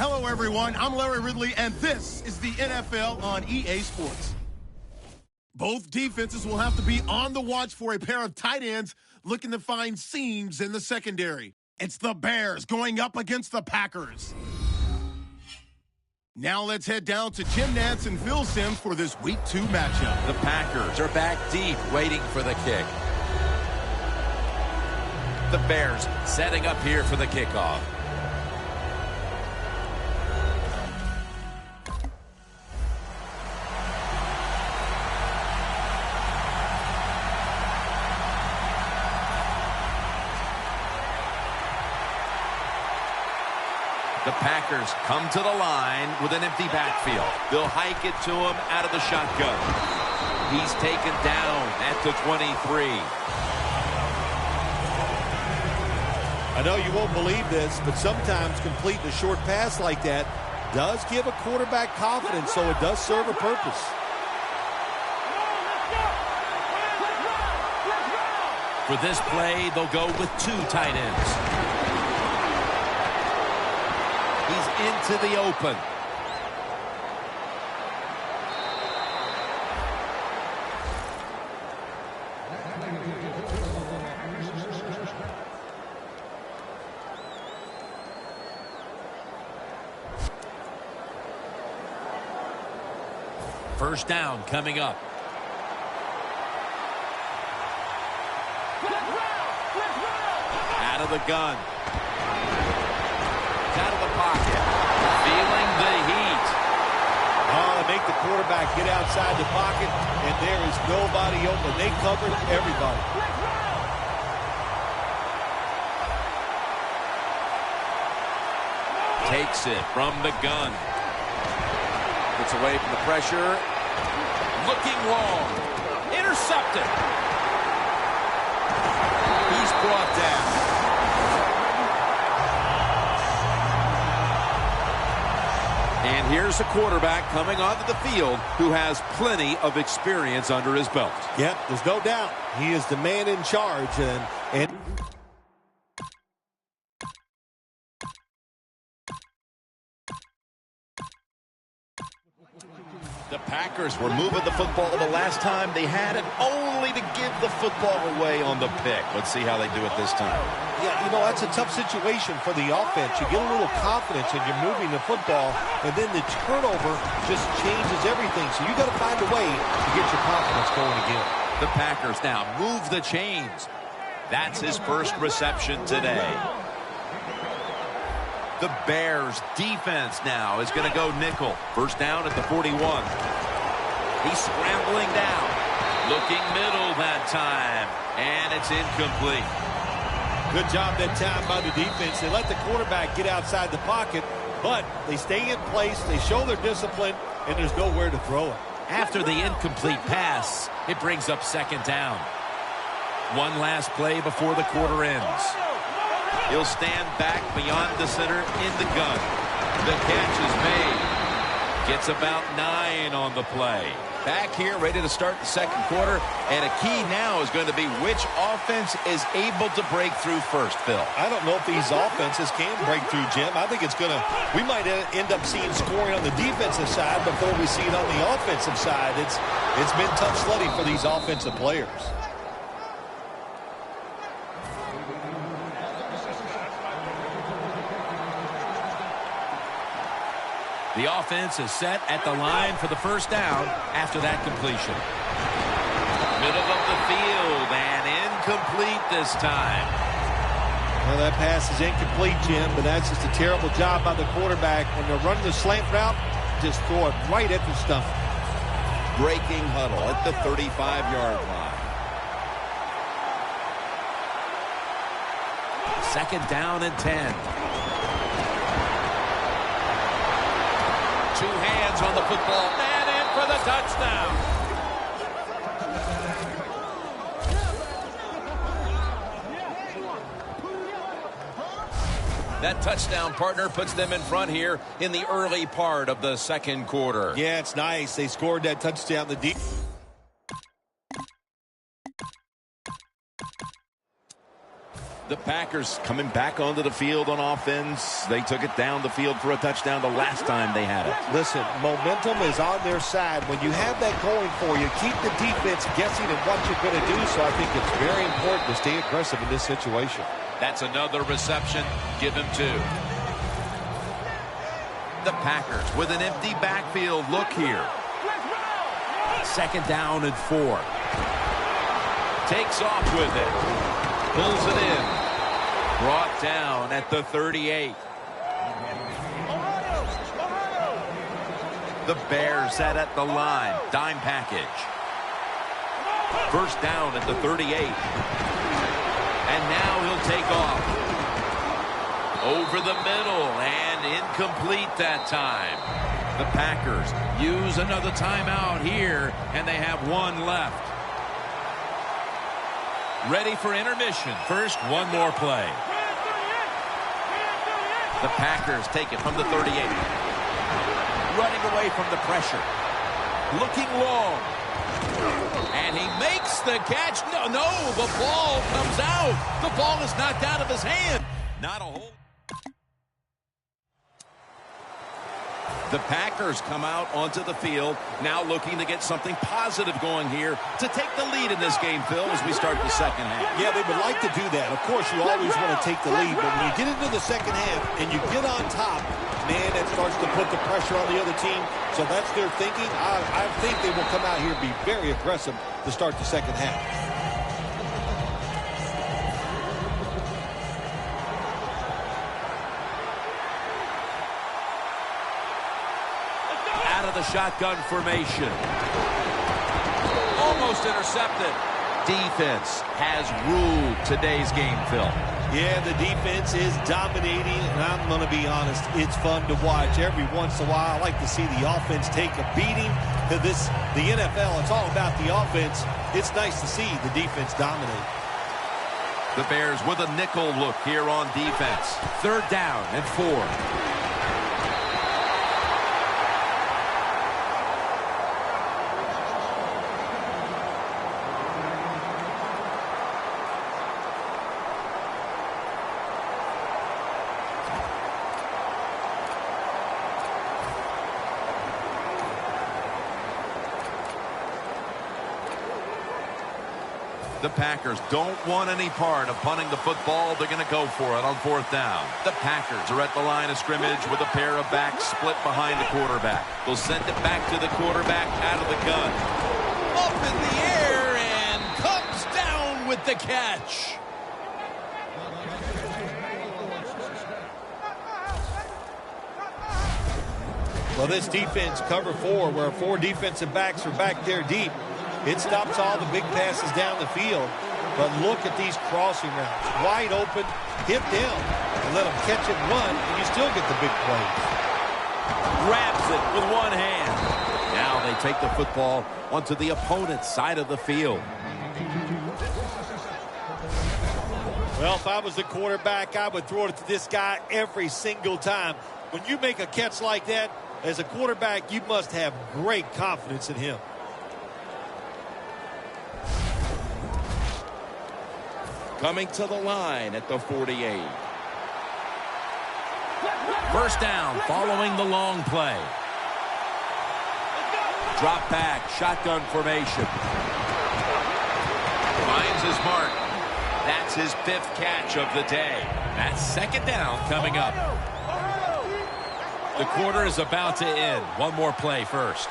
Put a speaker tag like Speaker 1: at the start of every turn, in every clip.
Speaker 1: Hello, everyone. I'm Larry Ridley, and this is the NFL on EA Sports. Both defenses will have to be on the watch for a pair of tight ends looking to find seams in the secondary. It's the Bears going up against the Packers. Now let's head down to Jim Nantz and Phil Simms for this Week 2 matchup.
Speaker 2: The Packers are back deep, waiting for the kick. The Bears setting up here for the kickoff. The Packers come to the line with an empty backfield. They'll hike it to him out of the shotgun. He's taken down at the 23.
Speaker 3: I know you won't believe this, but sometimes completing a short pass like that does give a quarterback confidence, so it does serve a purpose.
Speaker 2: For this play, they'll go with 2 tight ends. He's into the open. First down coming up. Out of the gun. Out of the pocket. Feeling the heat.
Speaker 3: Oh, they make the quarterback get outside the pocket, and there is nobody open. They covered everybody.
Speaker 2: Takes it from the gun. Gets away from the pressure. Looking long. Intercepted. He's brought down. And here's a quarterback coming onto the field who has plenty of experience under his belt.
Speaker 3: Yep, there's no doubt. He is the man in charge. And
Speaker 2: the Packers were moving the football the last time they had it, only to give the football away on the pick. Let's see how they do it this time.
Speaker 3: yeah, you know, that's a tough situation for the offense. You get a little confidence and you're moving the football, and then the turnover just changes everything. So you got to find a way to get your confidence going again.
Speaker 2: The Packers now move the chains. That's his first reception today. The Bears defense now is going to go nickel. First down at the 41. He's scrambling down. Looking middle that time. And it's incomplete.
Speaker 3: Good job that time by the defense. They let the quarterback get outside the pocket, but they stay in place, they show their discipline, and there's nowhere to throw it.
Speaker 2: After the incomplete pass, it brings up second down. One last play before the quarter ends. He'll stand back beyond the center in the gun. The catch is made. Gets about 9 on the play. Back here, ready to start the second quarter. And a key now is going to be which offense is able to break through first, Phil.
Speaker 3: I don't know if these offenses can break through, Jim. I think we might end up seeing scoring on the defensive side before we see it on the offensive side. It's been tough sledding for these offensive players.
Speaker 2: The offense is set at the line for the first down after that completion. Middle of the field and incomplete this time.
Speaker 3: Well, that pass is incomplete, Jim, but that's just a terrible job by the quarterback. When they're running the slant route, just throw it right at the stump.
Speaker 2: Breaking huddle at the 35-yard line. Second down and 10. 2 hands on the football, and in for the touchdown. That touchdown, partner, puts them in front here in the early part of the second quarter.
Speaker 3: Yeah, it's nice. They scored that touchdown. The deep.
Speaker 2: The Packers coming back onto the field on offense. They took it down the field for a touchdown the last time they had it.
Speaker 3: Listen, momentum is on their side. When you have that going for you, keep the defense guessing at what you're going to do. So I think it's very important to stay aggressive in this situation.
Speaker 2: That's another reception. Give him 2. The Packers with an empty backfield. Look here. 2nd down and 4. Takes off with it. Pulls it in. Brought down at the 38. The Bears set at the line. Dime package. 1st down at the 38. And now he'll take off. Over the middle and incomplete that time. The Packers use another timeout here, and they have 1 left. Ready for intermission. First, 1 more play. The Packers take it from the 38. Running away from the pressure. Looking long. And he makes the catch. No, the ball comes out. The ball is knocked out of his hand. Not a whole. The Packers come out onto the field, now looking to get something positive going here to take the lead in this game, Phil, as we start the second half.
Speaker 3: Yeah, they would like to do that. Of course, you always want to take the lead, but when you get into the second half and you get on top, man, that starts to put the pressure on the other team. So that's their thinking. I think they will come out here and be very aggressive to start the second half.
Speaker 2: Out of the shotgun formation. Almost intercepted. Defense has ruled today's game, Phil.
Speaker 3: Yeah, the defense is dominating, and I'm going to be honest, it's fun to watch. Every once in a while, I like to see the offense take a beating. The NFL, it's all about the offense. It's nice to see the defense dominate.
Speaker 2: The Bears with a nickel look here on defense. 3rd down and 4. The Packers don't want any part of punting the football. They're going to go for it on 4th down. The Packers are at the line of scrimmage with a pair of backs split behind the quarterback. They'll send it back to the quarterback out of the gun. Up in the air and comes down with the catch.
Speaker 3: Well, this defense, cover 4, where 4 defensive backs are back there deep. It stops all the big passes down the field. But look at these crossing routes. Wide open, hit them, and let them catch it and run, and you still get the big plays.
Speaker 2: Grabs it with one hand. Now they take the football onto the opponent's side of the field.
Speaker 3: Well, if I was the quarterback, I would throw it to this guy every single time. When you make a catch like that, as a quarterback, you must have great confidence in him.
Speaker 2: Coming to the line at the 48. 1st down following the long play. Drop back, shotgun formation. Finds his mark. That's his 5th catch of the day. That's 2nd down coming up. The quarter is about to end. One more play first.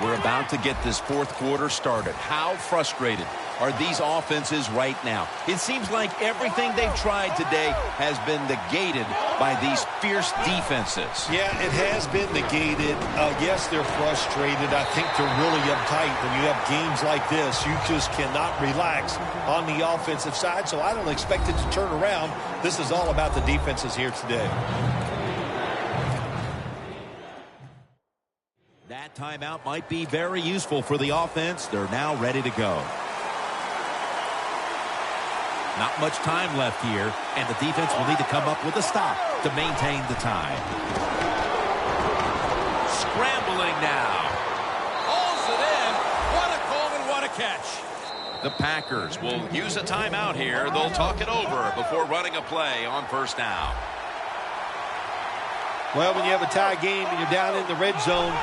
Speaker 2: We're about to get this 4th quarter started. How frustrated are these offenses right now? It seems like everything they've tried today has been negated by these fierce defenses.
Speaker 3: Yeah, it has been negated. Yes, they're frustrated. I think they're really uptight. When you have games like this, you just cannot relax on the offensive side, so I don't expect it to turn around. This is all about the defenses here today.
Speaker 2: That timeout might be very useful for the offense. They're now ready to go. Not much time left here, and the defense will need to come up with a stop to maintain the tie. Scrambling now. Hauls it in. What a call and what a catch. The Packers will use a timeout here. They'll talk it over before running a play on first down.
Speaker 3: Well, when you have a tie game and you're down in the red zone,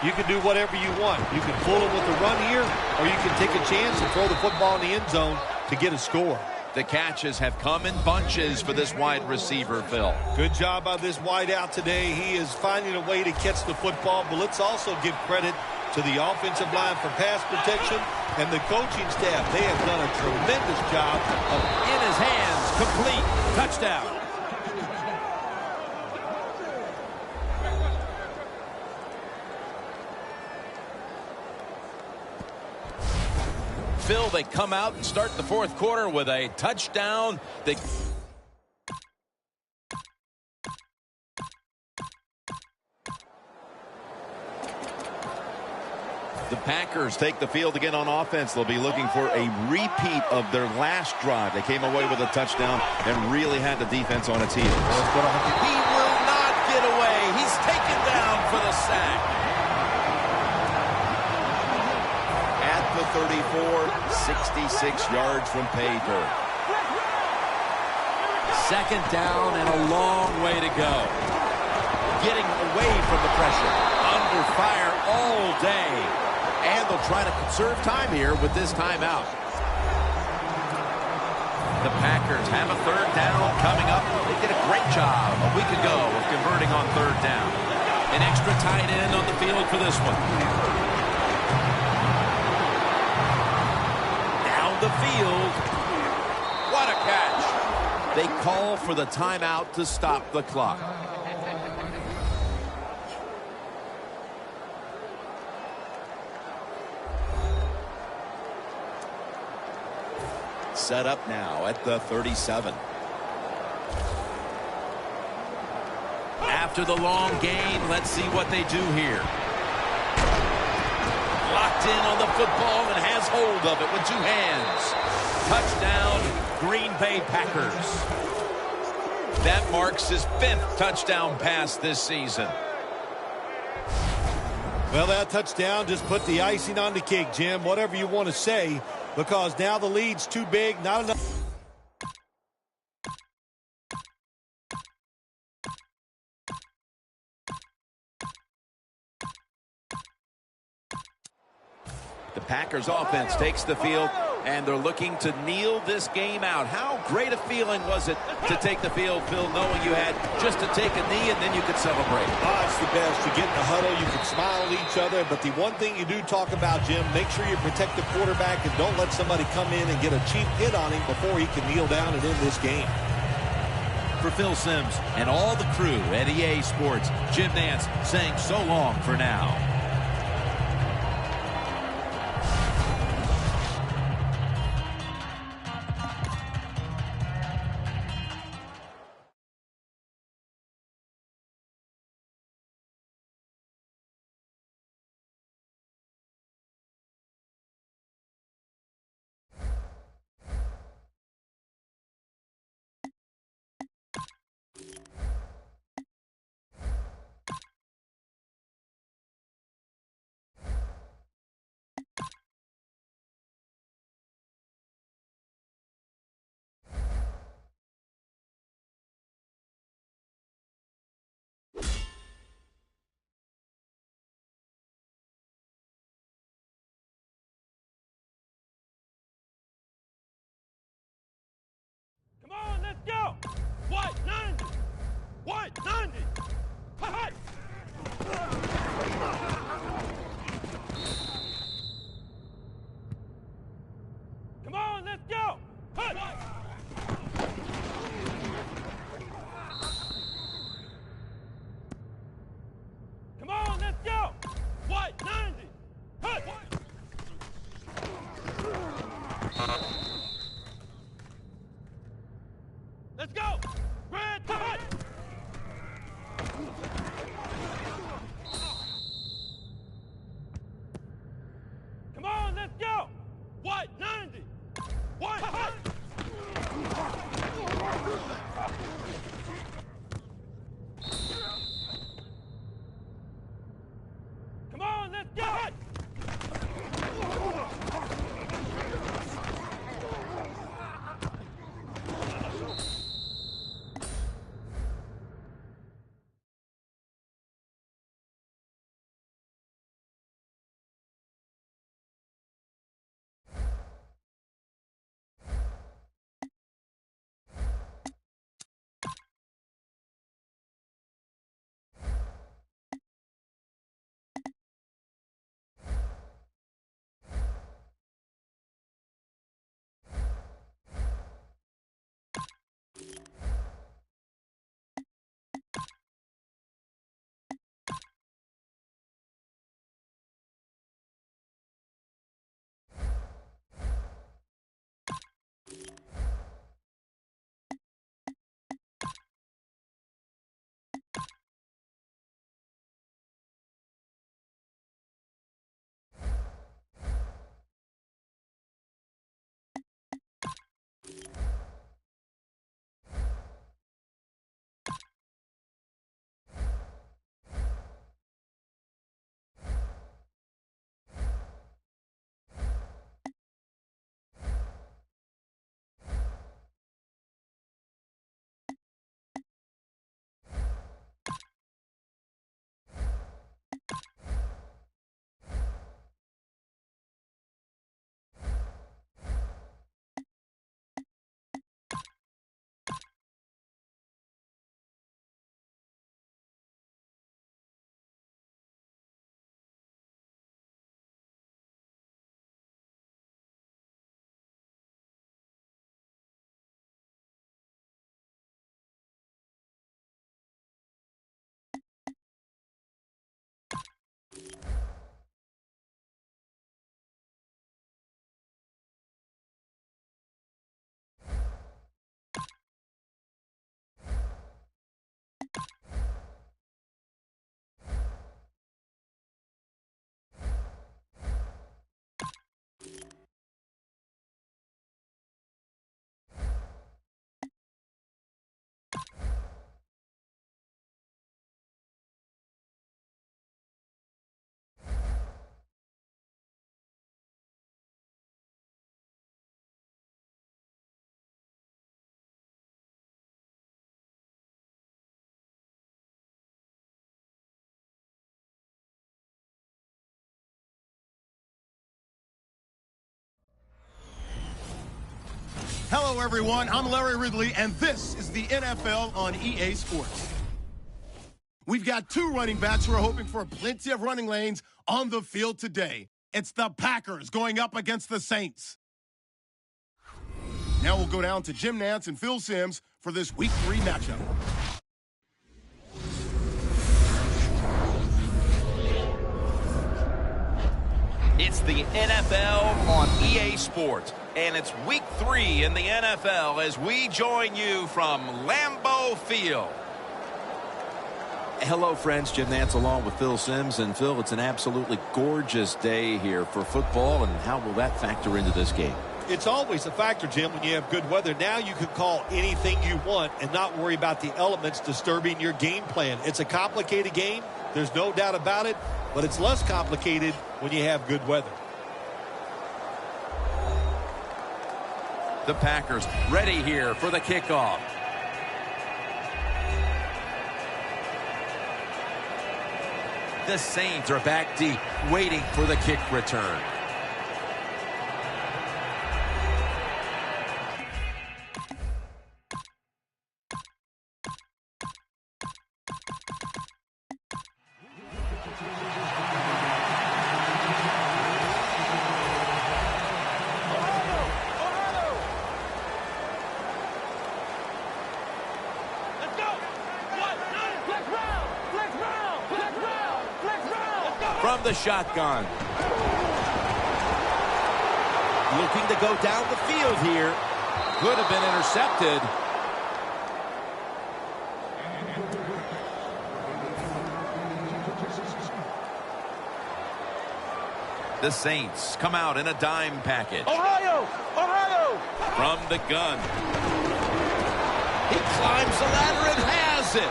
Speaker 3: you can do whatever you want. You can fool them with a run here, or you can take a chance and throw the football in the end zone to get a score.
Speaker 2: The catches have come in bunches for this wide receiver, Phil.
Speaker 3: Good job by this wide out today. He is finding a way to catch the football, but let's also give credit to the offensive line for pass protection and the coaching staff. They have done a tremendous job.
Speaker 2: In his hands, complete, touchdown. Phil, they come out and start the fourth quarter with a touchdown. The Packers take the field again on offense. They'll be looking for a repeat of their last drive. They came away with a touchdown and really had the defense on its heels. He will not get away. He's taken down for the sack. At the 34, 66 yards from pay dirt. Second down and a long way to go. Getting away from the pressure. Under fire all day. And they'll try to conserve time here with this timeout. The Packers have a third down coming up. They did a great job a week ago of converting on third down. An extra tight end on the field for this one. Down the field. What a catch. They call for the timeout to stop the clock. Set up now at the 37. After the long gain, let's see what they do here. Locked in on the football and has hold of it with two hands. Touchdown, Green Bay Packers. That marks his 5th touchdown pass this season.
Speaker 3: Well, that touchdown just put the icing on the cake, Jim, whatever you want to say, because now the lead's too big, not enough.
Speaker 2: The Packers offense takes the field, and they're looking to kneel this game out. How great a feeling was it to take the field, Phil, knowing you had just to take a knee and then you could celebrate?
Speaker 3: Oh, it's the best. You get in the huddle, you can smile at each other, but the one thing you do talk about, Jim, make sure you protect the quarterback and don't let somebody come in and get a cheap hit on him before he can kneel down and end this game.
Speaker 2: For Phil Simms and all the crew at EA Sports, Jim Nance saying so long for now.
Speaker 4: Come on, let's go! White 90! White 90! Hi! Come on, let's go! Hi! Come on, let's go! White 90! Hi! Let's go! Red tie! Come on, let's go! White 90! White tie! Come on, let's go!
Speaker 1: Hello, everyone. I'm Larry Ridley, and this is the NFL on EA Sports. We've got two running backs who are hoping for plenty of running lanes on the field today. It's the Packers going up against the Saints. Now we'll go down to Jim Nantz and Phil Simms for this Week 3 matchup.
Speaker 2: It's the NFL on EA Sports, and it's Week 3 in the NFL as we join you from Lambeau Field. Hello, friends. Jim Nantz along with Phil Simms. And, Phil, it's an absolutely gorgeous day here for football, and how will that factor into this game?
Speaker 3: It's always a factor, Jim, when you have good weather. Now you can call anything you want and not worry about the elements disturbing your game plan. It's a complicated game. There's no doubt about it, but it's less complicated when you have good weather.
Speaker 2: The Packers ready here for the kickoff. The Saints are back deep, waiting for the kick return. From the shotgun. Looking to go down the field here. Could have been intercepted. The Saints come out in a dime package.
Speaker 4: Ohio! Ohio!
Speaker 2: From the gun. He climbs the ladder and has it.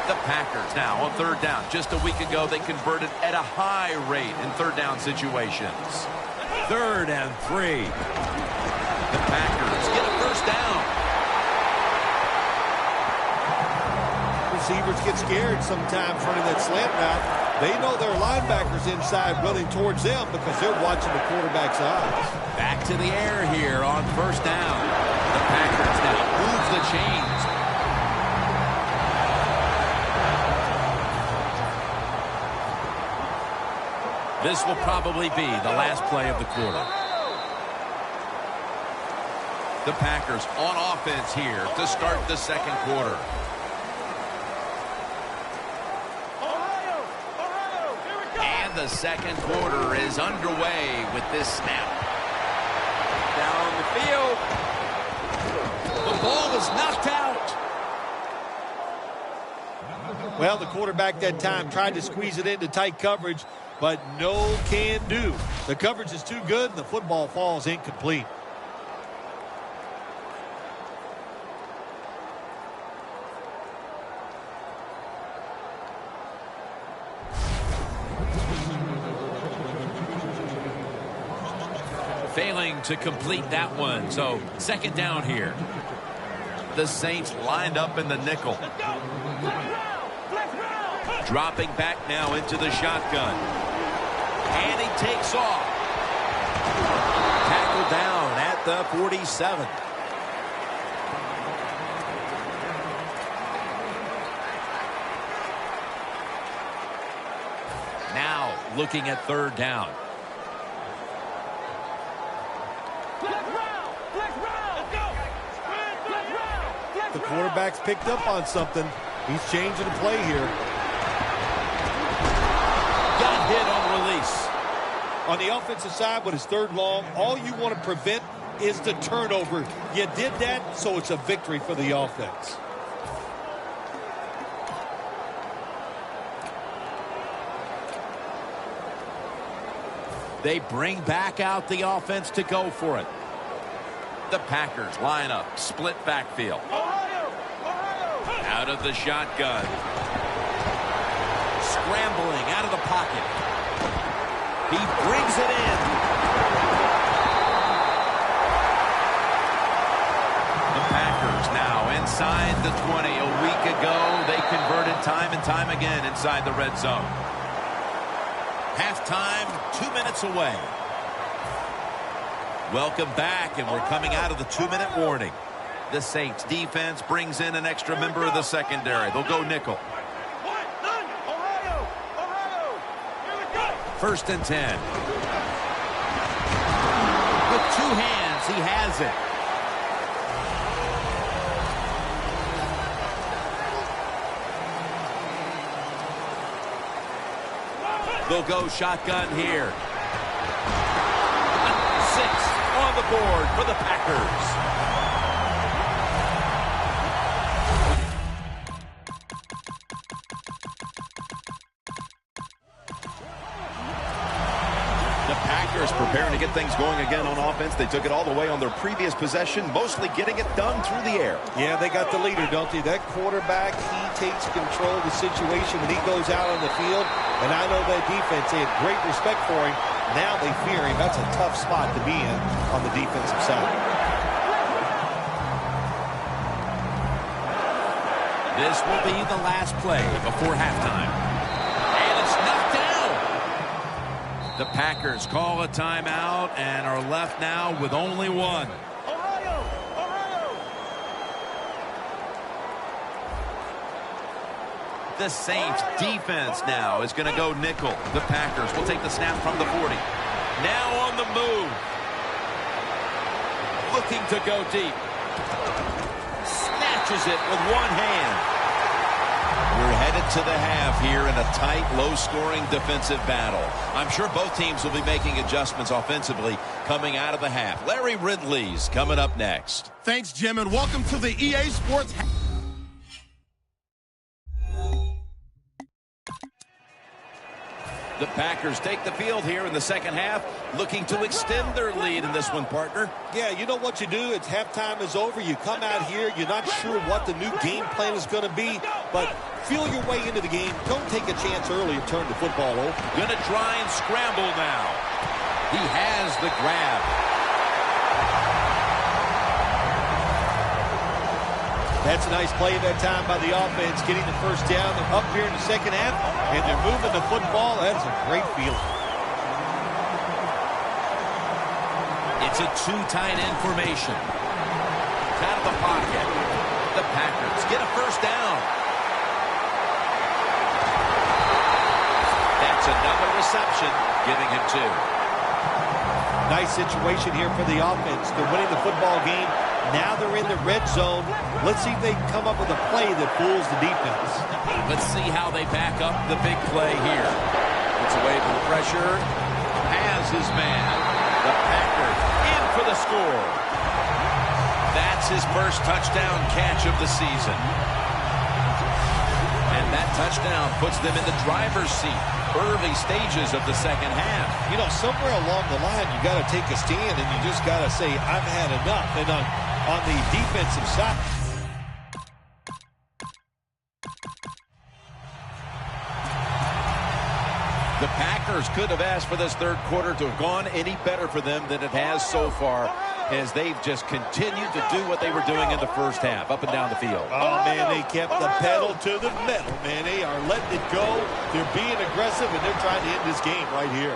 Speaker 2: The Packers now on third down. Just a week ago, they converted at a high rate in third down situations. 3rd and 3. The Packers get a first down.
Speaker 3: Receivers get scared sometimes running that slant route. They know their linebackers inside running towards them because they're watching the quarterback's eyes.
Speaker 2: Back to the air here on first down. The Packers now move the chains. This will probably be the last play of the quarter. The Packers on offense here to start the second quarter. And the second quarter is underway with this snap. Down the field. The ball is knocked out.
Speaker 3: Well, the quarterback that time tried to squeeze it into tight coverage, but no can do. The coverage is too good, and the football falls incomplete.
Speaker 2: Failing to complete that one, so second down here. The Saints lined up in the nickel. Dropping back now into the shotgun. And he takes off. Tackled down at the 47. Now looking at third down.
Speaker 3: The quarterback's picked up on something. He's changing the play here.
Speaker 2: Got hit on release.
Speaker 3: On the offensive side with his third long, all you want to prevent is the turnover. You did that, so it's a victory for the offense.
Speaker 2: They bring back out the offense to go for it. The Packers line up, split backfield. Out of the shotgun. Scrambling out of the pocket. He brings it in. The Packers now inside the 20. A week ago, they converted time and time again inside the red zone. Halftime, 2 minutes away. Welcome back, and we're coming out of the 2-minute warning. The Saints defense brings in an extra member of the secondary. They'll go nickel. First and 10. With 2 hands, he has it. They'll go shotgun here. 6 on the board for the Packers.
Speaker 5: Preparing to get things going again on offense. They took it all the way on their previous possession, mostly getting it done through the air.
Speaker 3: Yeah, they got the leader, don't they? That quarterback, he takes control of the situation when he goes out on the field. And I know that defense, they had great respect for him. Now they fear him. That's a tough spot to be in on the defensive side.
Speaker 2: This will be the last play before halftime. And it's knocked down. The Packers call a timeout and are left now with only one. The Saints defense now is going to go nickel. The Packers will take the snap from the 40. Now on the move. Looking to go deep. Snatches it with one hand. We're headed to the half here in a tight, low-scoring defensive battle. I'm sure both teams will be making adjustments offensively coming out of the half. Larry Ridley's coming up next.
Speaker 1: Thanks, Jim, and welcome to the EA Sports.
Speaker 2: The Packers take the field here in the second half, looking to extend their lead in this one, partner.
Speaker 3: Yeah, you know what you do? It's halftime is over. You come out here, you're not sure what the new game plan is going to be, but feel your way into the game. Don't take a chance early and turn the football over.
Speaker 2: Going to try and scramble now. He has the grab.
Speaker 3: That's a nice play that time by the offense, getting the first down. They're up here in the second half, and they're moving the football. That's a great feeling.
Speaker 2: It's a 2 tight end formation. Out of the pocket. The Packers get a first down. That's another reception, giving him 2.
Speaker 3: Nice situation here for the offense. They're winning the football game. Now they're in the red zone. Let's see if they can come up with a play that fools the defense.
Speaker 2: Let's see how they back up the big play here. Gets away from the pressure. Has his man. The Packers in for the score. That's his first touchdown catch of the season. And that touchdown puts them in the driver's seat. Early stages of the second half.
Speaker 3: You know, somewhere along the line, you got to take a stand, and you just got to say, I've had enough. And on the defensive side,
Speaker 2: the Packers could have asked for this third quarter to have gone any better for them than it has so far, as they've just continued to do what they were doing in the first half, up and down the field.
Speaker 3: oh, man, they kept the pedal to the metal, man. They are letting it go. They're being aggressive, and they're trying to end this game right here.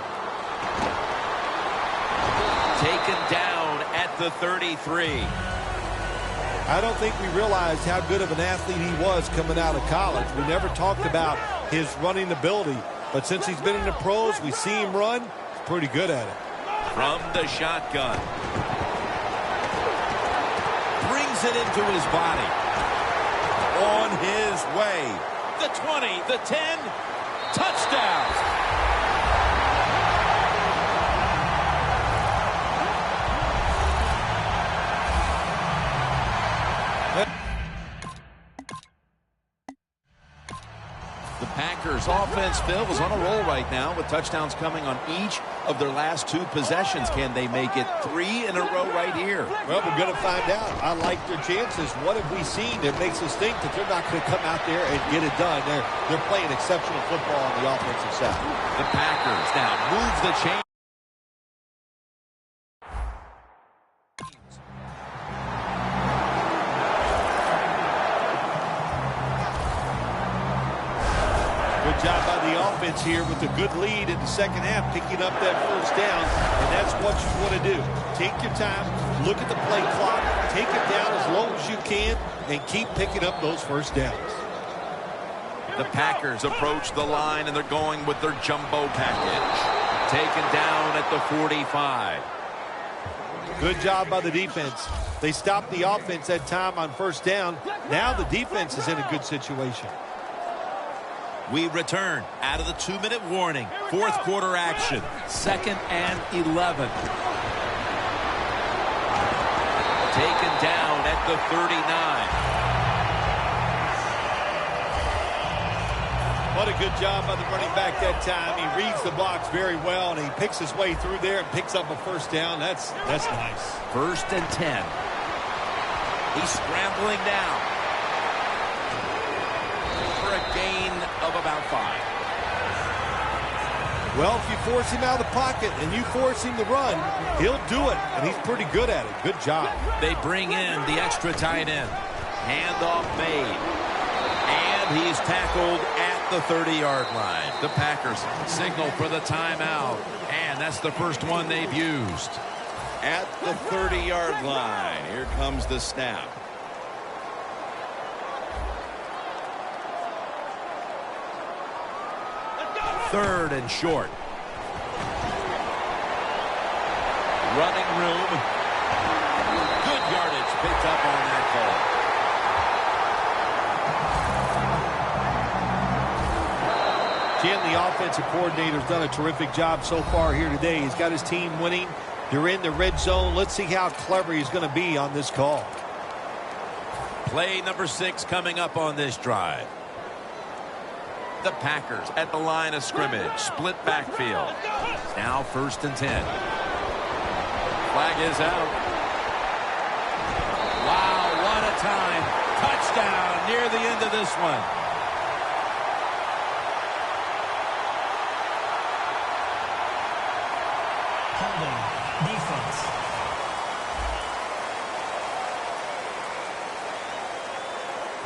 Speaker 2: Taken down at the 33.
Speaker 3: I don't think we realized how good of an athlete he was coming out of college. We never talked about his running ability, but since he's been in the pros, we see him run. He's pretty good at it.
Speaker 2: From the shotgun. Brings it into his body. On his way. The 20, the 10, touchdown. The Packers offense, Phil, is on a roll right now with touchdowns coming on each of their last 2 possessions. Can they make it 3 in a row right here?
Speaker 3: Well, we're going to find out. I like their chances. What have we seen that makes us think that they're not going to come out there and get it done? They're playing exceptional football on the offensive side.
Speaker 2: The Packers now move the chain.
Speaker 3: Good job by the offense. offense here with a good lead in the second half, picking up that first down, and that's what you want to do. Take your time, look at the play clock, take it down as low as you can, and keep picking up those first downs.
Speaker 2: The Packers approach the line, and they're going with their jumbo package. Taken down at the 45.
Speaker 3: Good job by the defense. They stopped the offense that time on first down. Now the defense is in a good situation.
Speaker 2: We return out of the 2-minute warning. Fourth quarter action. 2nd and 11. Taken down at the 39.
Speaker 3: What a good job by the running back that time. He reads the blocks very well, and he picks his way through there and picks up a first down. That's nice.
Speaker 2: 1st and 10. He's scrambling down for a gain of about 5.
Speaker 3: Well, if you force him out of the pocket and you force him to run, he'll do it, and he's pretty good at it. Good job.
Speaker 2: They bring in the extra tight end. Handoff made. And he's tackled at the 30-yard line. The Packers signal for the timeout, and that's the first one they've used.
Speaker 5: At the 30-yard line, here comes the snap.
Speaker 2: Third and short. Running room. Good yardage picked up on that call.
Speaker 3: Jim, the offensive coordinator, has done a terrific job so far here today. He's got his team winning. They're in the red zone. Let's see how clever he's going to be on this call.
Speaker 2: Play number 6 coming up on this drive. The Packers at the line of scrimmage. Split backfield. Now 1st and 10. Flag is out. Wow, what a time. Touchdown near the end of this one.
Speaker 6: Defense.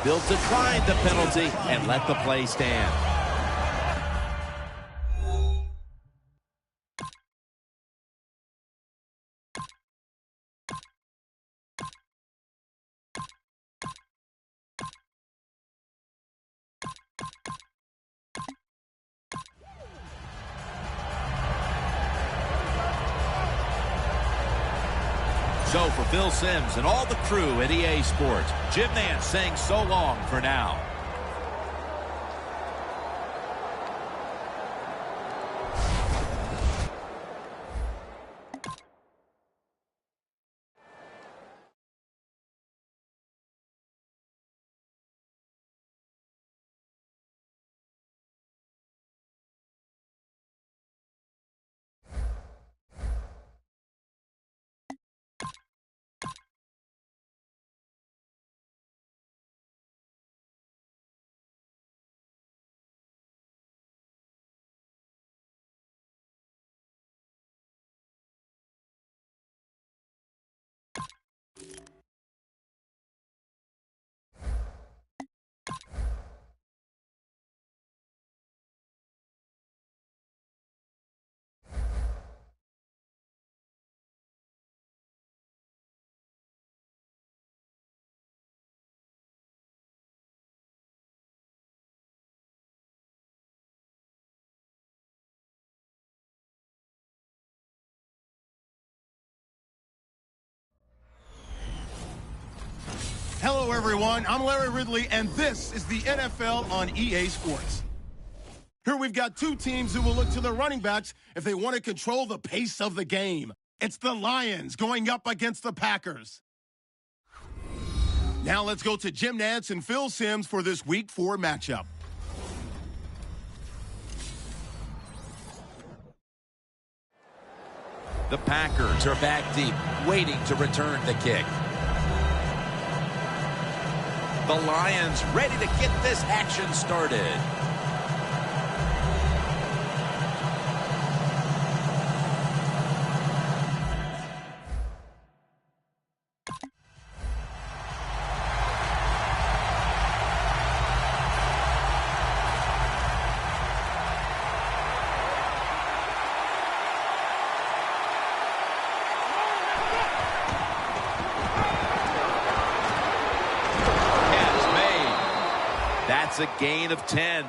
Speaker 2: Bill declined the penalty and let the play stand. So for Phil Simms and all the crew at EA Sports, Jim Nantz saying so long for now.
Speaker 1: Hello, everyone. I'm Larry Ridley, and this is the NFL on EA Sports. Here we've got two teams who will look to their running backs if they want to control the pace of the game. It's the Lions going up against the Packers. Now let's go to Jim Nantz and Phil Simms for this Week 4 matchup.
Speaker 2: The Packers are back deep, waiting to return the kick. The Lions ready to get this action started. That's a gain of 10.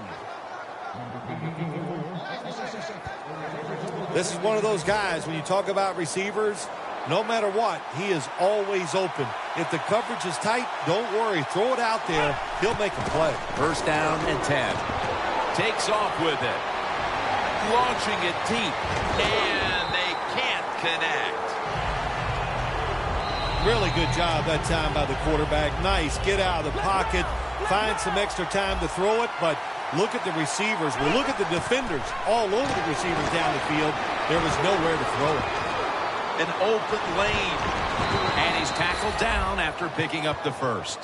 Speaker 3: This is one of those guys, when you talk about receivers, no matter what, he is always open. If the coverage is tight, don't worry. Throw it out there. He'll make a play.
Speaker 2: First down and 10. Takes off with it. Launching it deep. And they can't connect.
Speaker 3: Really good job that time by the quarterback. Nice. Get out of the pocket. Find some extra time to throw it, but look at the receivers. Well, look at the defenders all over the receivers down the field. There was nowhere to throw it.
Speaker 2: An open lane. And he's tackled down after picking up the first.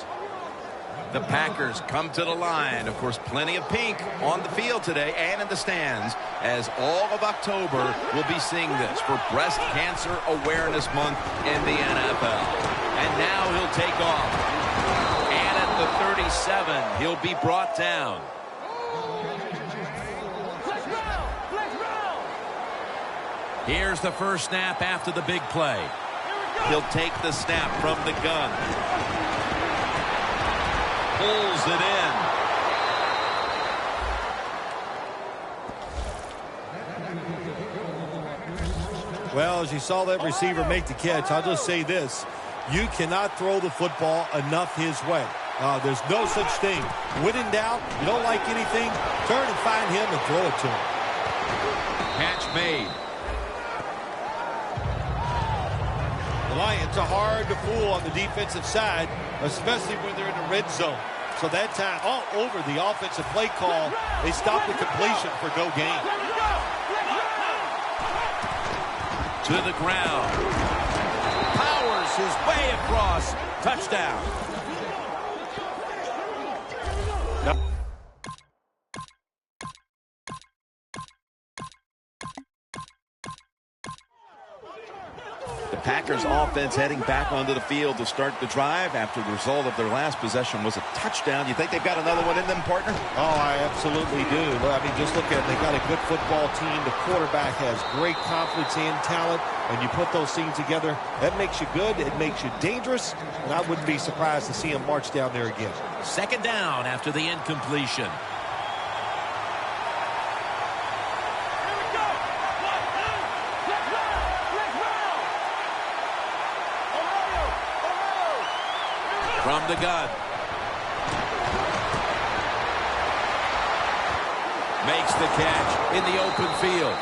Speaker 2: The Packers come to the line. Of course, plenty of pink on the field today and in the stands, as all of October will be seeing this for Breast Cancer Awareness Month in the NFL. And now he'll take off. And at the 37, he'll be brought down. Here's the first snap after the big play. He'll take the snap from the gun. Pulls it in.
Speaker 3: Well, as you saw that receiver make the catch, I'll just say this. You cannot throw the football enough his way. There's no such thing. When in doubt, you don't like anything, turn and find him and throw it to him.
Speaker 2: Catch made.
Speaker 3: The Lions are hard to fool on the defensive side, especially when they're in the red zone. So that time, all over the offensive play call, they stopped the completion for no gain.
Speaker 2: To the ground. Powers his way across. Touchdown.
Speaker 5: The Packers offense heading back onto the field to start the drive after the result of their last possession was a touchdown. You think they've got another one in them, partner?
Speaker 3: Oh, I absolutely do. I mean, just look at it. They've got a good football team. The quarterback has great confidence and talent. And you put those things together, that makes you good. It makes you dangerous. And I wouldn't be surprised to see him march down there again.
Speaker 2: Second down after the incompletion. From the gun. Makes the catch in the open field.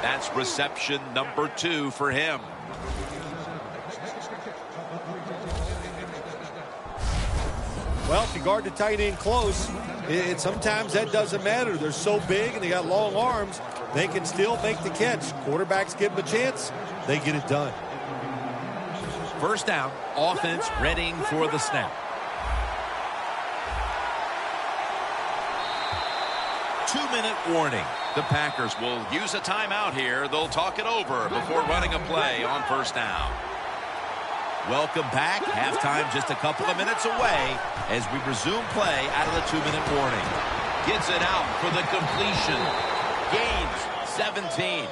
Speaker 2: That's reception number 2 for him.
Speaker 3: Well, if you guard the tight end close, sometimes that doesn't matter. They're so big and they got long arms, they can still make the catch. Quarterbacks give them a chance, they get it done.
Speaker 2: First down, offense readying for the snap. Two-minute warning. The Packers will use a timeout here. They'll talk it over before running a play on first down. Welcome back. Halftime just a couple of minutes away as we resume play out of the 2-minute warning. Gets it out for the completion. Gains 17.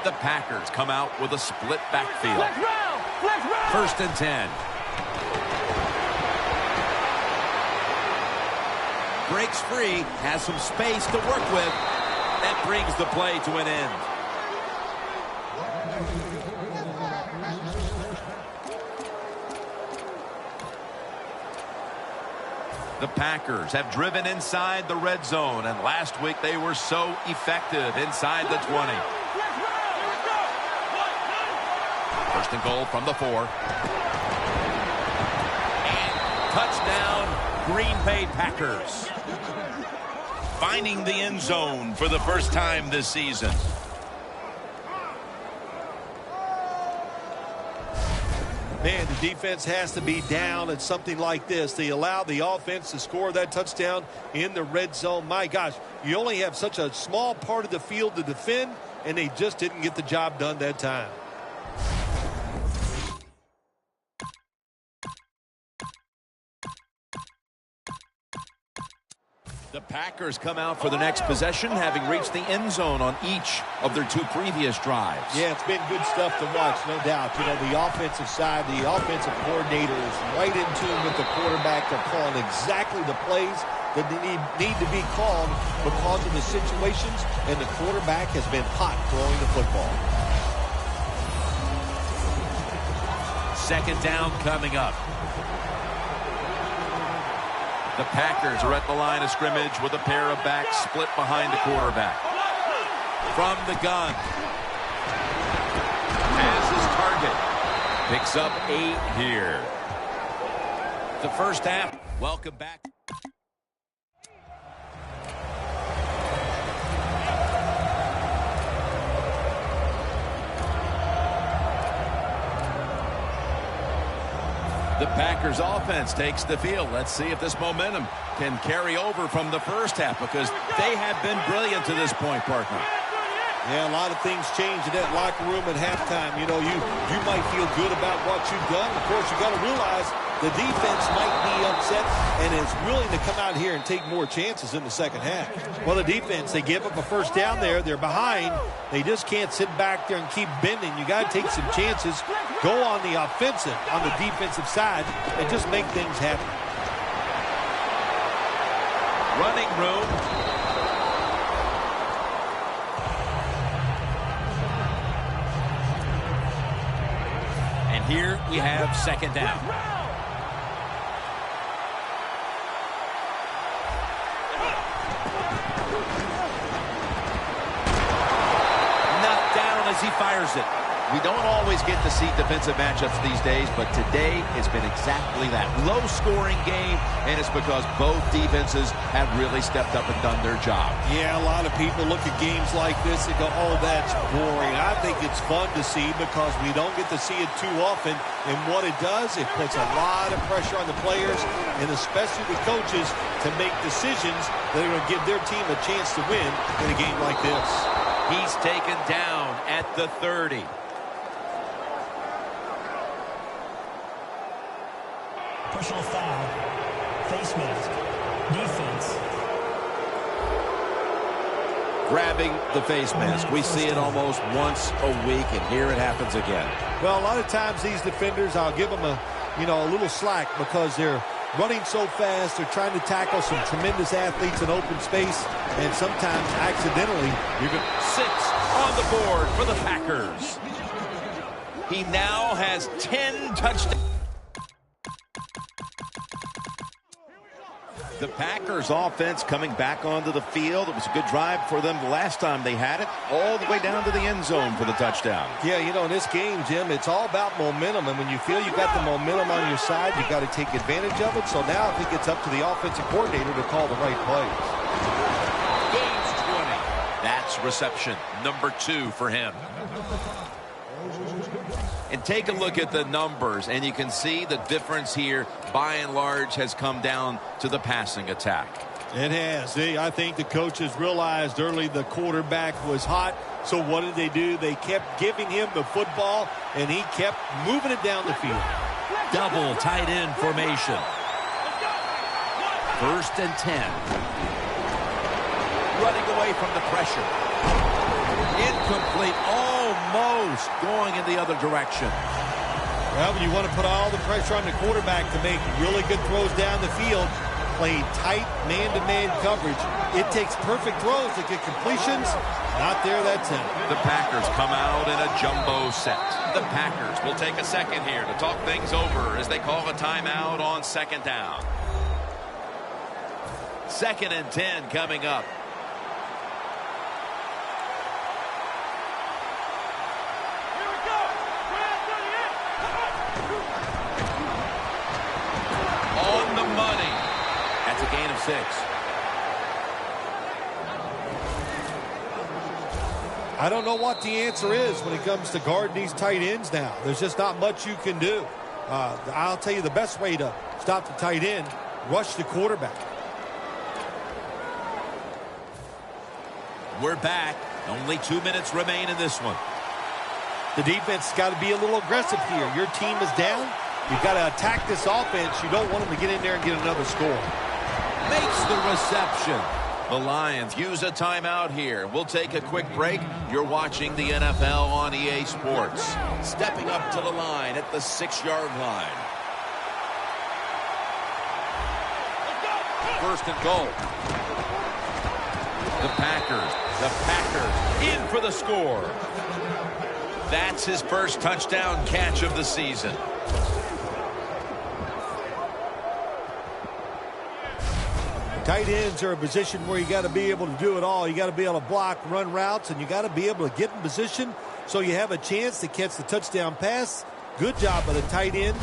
Speaker 2: The Packers come out with a split backfield. First and 10. Breaks free, has some space to work with. That brings the play to an end. The Packers have driven inside the red zone, and last week they were so effective inside the 20. First and goal from the 4. And touchdown, Green Bay Packers. Finding the end zone for the first time this season.
Speaker 3: Man, the defense has to be down at something like this. They allow the offense to score that touchdown in the red zone. My gosh, you only have such a small part of the field to defend, and they just didn't get the job done that time.
Speaker 2: The Packers come out for the next possession, having reached the end zone on each of their 2 previous drives.
Speaker 3: Yeah, it's been good stuff to watch, no doubt. You know, the offensive side, the offensive coordinator is right in tune with the quarterback. They're calling exactly the plays that they need to be called because of the situations, and the quarterback has been hot throwing the football.
Speaker 2: Second down coming up. The Packers are at the line of scrimmage with a pair of backs split behind the quarterback. From the gun. Has his target. Picks up 8 here. The first half. Welcome back. The Packers offense takes the field. Let's see if this momentum can carry over from the first half, because they have been brilliant to this point, partner.
Speaker 3: Yeah, a lot of things change in that locker room at halftime. You know, you might feel good about what you've done. Of course, you got to realize the defense might be upset and is willing to come out here and take more chances in the second half. Well, the defense, they give up a first down there. They're behind. They just can't sit back there and keep bending. You got to take some chances. Go on the offensive, on the defensive side, and just make things happen.
Speaker 2: Running room. And here we have second down. Knocked down as he fires it.
Speaker 5: We don't always get to see defensive matchups these days, but today it's been exactly that. Low-scoring game, and it's because both defenses have really stepped up and done their job.
Speaker 3: Yeah, a lot of people look at games like this and go, oh, that's boring. I think it's fun to see because we don't get to see it too often. And what it does, it puts a lot of pressure on the players and especially the coaches to make decisions that are going to give their team a chance to win in a game like this.
Speaker 2: He's taken down at the 30.
Speaker 6: Personal foul, face mask, defense.
Speaker 2: Grabbing the face mask. We see it almost once a week, and here it happens again.
Speaker 3: Well, a lot of times these defenders, I'll give them a little slack because they're running so fast. They're trying to tackle some tremendous athletes in open space, and sometimes accidentally you're going to
Speaker 2: 6 on the board for the Packers. He now has 10 touchdowns.
Speaker 5: The Packers offense coming back onto the field. It was a good drive for them the last time they had it, all the way down to the end zone for the touchdown.
Speaker 3: Yeah, you know, in this game, Jim, it's all about momentum. And when you feel you got the momentum on your side, you got to take advantage of it. So now I think it's up to the offensive coordinator to call the right plays.
Speaker 2: Gains 20. That's reception number 2 for him. And take a look at the numbers, and you can see the difference here, by and large, has come down to the passing attack.
Speaker 3: It has. I think the coaches realized early the quarterback was hot. So what did they do? They kept giving him the football, and he kept moving it down the field.
Speaker 2: Double tight end formation. 1st and 10. Running away from the pressure. Incomplete. Almost going in the other direction.
Speaker 3: Well, when you want to put all the pressure on the quarterback to make really good throws down the field, play tight man-to-man coverage, it takes perfect throws to get completions. Not there, that's it.
Speaker 2: The Packers come out in a jumbo set. The Packers will take a second here to talk things over as they call a timeout on second down. 2nd and 10 coming up. On the money. That's a gain of 6.
Speaker 3: I don't know what the answer is when it comes to guarding these tight ends now. There's just not much you can do. I'll tell you the best way to stop the tight end, rush the quarterback.
Speaker 2: We're back. Only 2 minutes remain in this one.
Speaker 3: The defense has got to be a little aggressive here. Your team is down. You've got to attack this offense. You don't want them to get in there and get another score.
Speaker 2: Makes the reception. The Lions use a timeout here. We'll take a quick break. You're watching the NFL on EA Sports. Stepping up to the line at the 6-yard line. First and goal. The Packers in for the score. That's his first touchdown catch of the season.
Speaker 3: Tight ends are a position where you got to be able to do it all. You got to be able to block, run routes, and you got to be able to get in position so you have a chance to catch the touchdown pass. Good job by the tight end.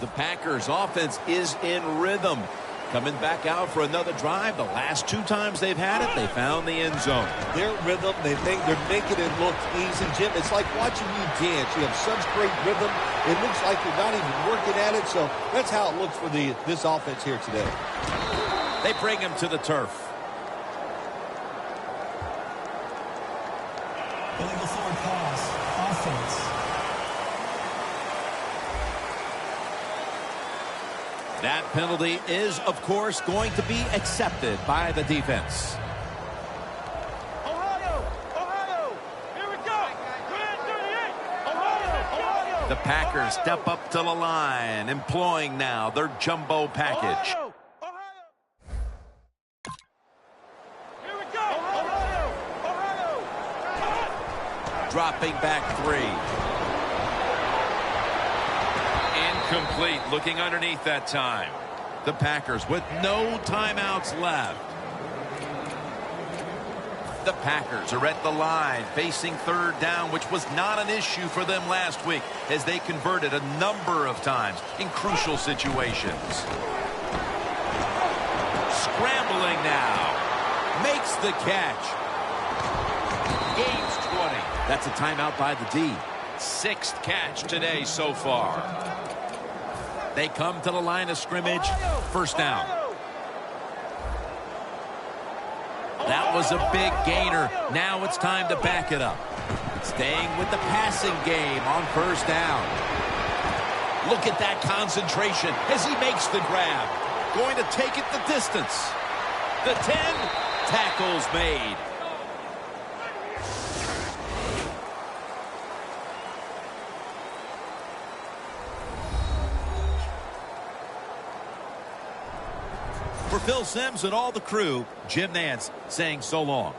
Speaker 2: The Packers offense is in rhythm. Coming back out for another drive. The last 2 times they've had it, they found the end zone.
Speaker 3: Their rhythm, they're making it look easy, Jim. It's like watching you dance. You have such great rhythm. It looks like you're not even working at it. So that's how it looks for this offense here today.
Speaker 2: They bring him to the turf.
Speaker 6: Illegal forward pass. Offense.
Speaker 2: That penalty is, of course, going to be accepted by the defense.
Speaker 4: Ohio, here we go. Grand 38. Ohio.
Speaker 2: The Packers step up to the line, employing now their jumbo package.
Speaker 4: Ohio. Here we go. Ohio.
Speaker 2: Dropping back 3. Incomplete, looking underneath that time. The Packers with no timeouts left. The Packers are at the line, facing 3rd down, which was not an issue for them last week, as they converted a number of times in crucial situations. Scrambling now. Makes the catch. Gains 20. That's a timeout by the D. 6th catch today so far. They come to the line of scrimmage. First down. That was a big gainer. Now it's time to back it up. Staying with the passing game on first down. Look at that concentration as he makes the grab. Going to take it the distance. The 10. Tackles made. For Phil Simms and all the crew, Jim Nance saying so long.